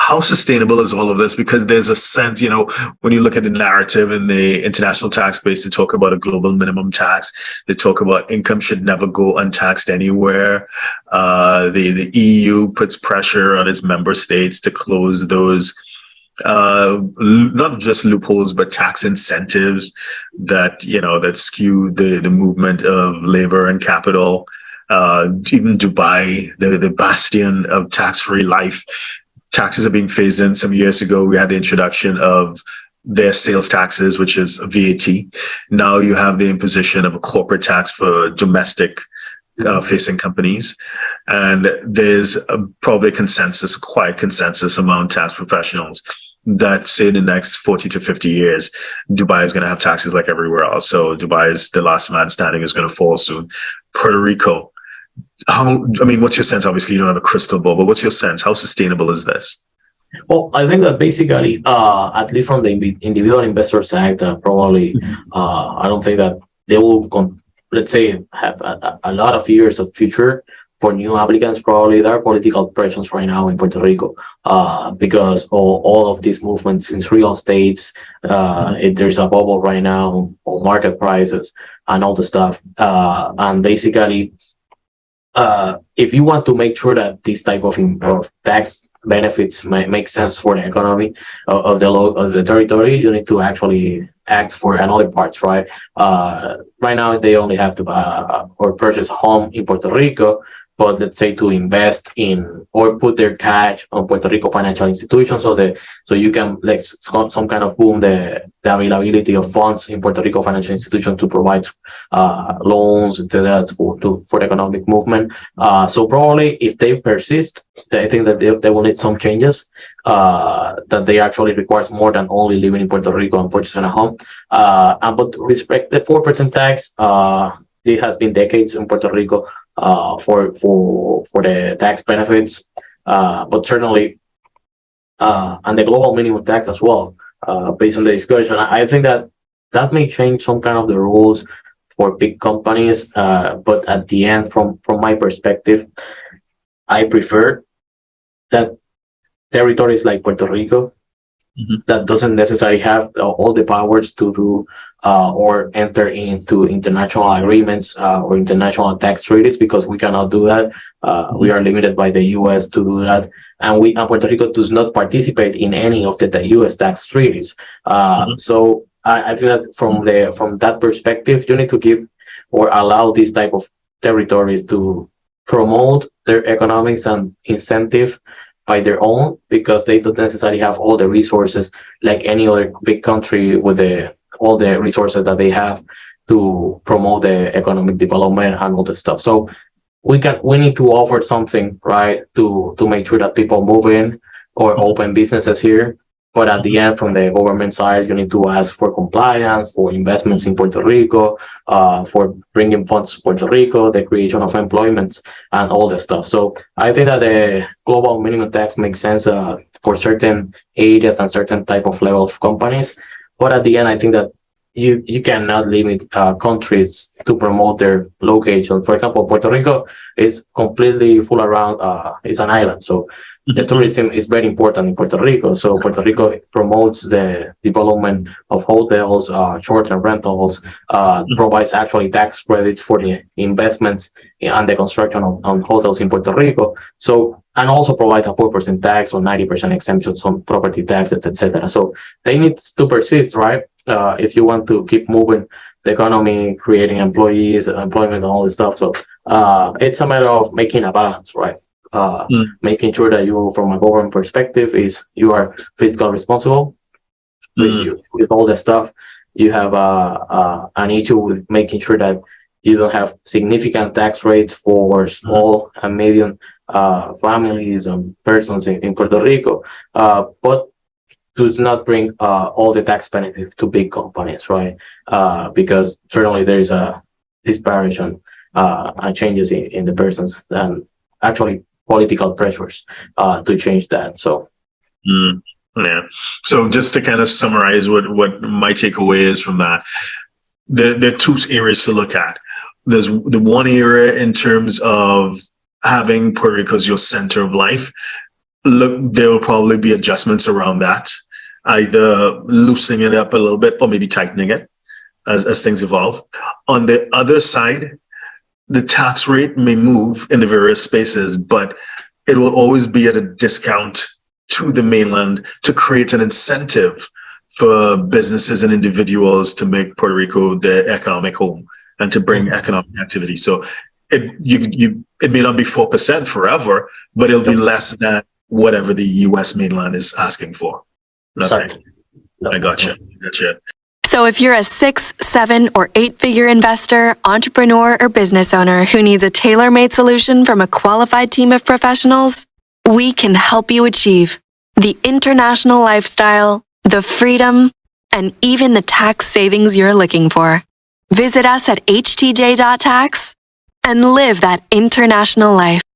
how sustainable is all of this? Because there's a sense, when you look at the narrative in the international tax base, they talk about a global minimum tax. They talk about income should never go untaxed anywhere. The EU puts pressure on its member states to close those not just loopholes, but tax incentives that skew the movement of labor and capital. Even Dubai, the bastion of tax-free life, taxes are being phased in. Some years ago, we had the introduction of their sales taxes, which is VAT. Now you have the imposition of a corporate tax for domestic facing companies. And there's probably a quiet consensus among tax professionals that say in the next 40 to 50 years, Dubai is going to have taxes like everywhere else. So Dubai is the last man standing is going to fall soon. Puerto Rico, what's your sense? Obviously, you don't have a crystal ball, but what's your sense? How sustainable is this? Well, I think that basically, at least from the Individual Investors Act, probably, I don't think that they will, let's say, have a lot of years of future for new applicants. Probably there are political pressures right now in Puerto Rico because all of these movements in real estates, there's a bubble right now on market prices and all the stuff. And basically, if you want to make sure that this type of tax benefits make sense for the economy of the territory, you need to actually ask for another parts, right? Right now, they only have to or purchase a home in Puerto Rico, but let's say to invest in or put their cash on Puerto Rico financial institutions, so you can like some kind of boom the availability of funds in Puerto Rico financial institutions to provide loans, etc. for the economic movement. So probably if they persist, I think that they will need some changes that they actually requires more than only living in Puerto Rico and purchasing a home. But respect the 4% tax. It has been decades in Puerto Rico for the tax benefits, but certainly, and the global minimum tax as well. Based on the discussion, I think that may change some kind of the rules for big companies. But at the end, from my perspective, I prefer that territories like Puerto Rico that doesn't necessarily have all the powers to do or enter into international agreements or international tax treaties, because we cannot do that. We are limited by the U.S. to do that, and Puerto Rico does not participate in any of the U.S. tax treaties. So I think that from that perspective, you need to give or allow these type of territories to promote their economics and incentive by their own, because they don't necessarily have all the resources like any other big country with all the resources that they have to promote the economic development and all the stuff. So we need to offer something, right, to make sure that people move in or open businesses here. But at the end, from the government side, you need to ask for compliance, for investments in Puerto Rico, for bringing funds to Puerto Rico, the creation of employment, and all this stuff. So I think that the global minimum tax makes sense for certain areas and certain type of level of companies. But at the end, I think that you cannot limit countries to promote their location. For example, Puerto Rico is completely full around, it's an island. So the tourism is very important in Puerto Rico. So Puerto Rico promotes the development of hotels, short-term rentals, provides actually tax credits for the investments and the construction on hotels in Puerto Rico. So, and also provides a 4% tax or 90% exemptions on property taxes, etc. So they need to persist, right? If you want to keep moving the economy, creating employees, employment, and all this stuff. So it's a matter of making a balance, right? Making sure that you, from a government perspective, you are fiscally responsible with all the stuff. You have an issue with making sure that you don't have significant tax rates for small and medium families and persons in Puerto Rico, but does not bring all the tax benefits to big companies, right? Because certainly there is a disparity and changes in the persons and actually political pressures to change that. So yeah. So just to kind of summarize what my takeaway is from that, there are two areas to look at. There's the one area in terms of having Puerto Rico as your center of life. look, there will probably be adjustments around that, either loosening it up a little bit or maybe tightening it as things evolve. On the other side, the tax rate may move in the various spaces, but it will always be at a discount to the mainland to create an incentive for businesses and individuals to make Puerto Rico their economic home and to bring economic activity. So it may not be 4% forever, but it'll be less than whatever the U.S. mainland is asking for. Sorry. I gotcha. So if you're a 6, 7, or 8-figure investor, entrepreneur, or business owner who needs a tailor-made solution from a qualified team of professionals, we can help you achieve the international lifestyle, the freedom, and even the tax savings you're looking for. Visit us at htj.tax and live that international life.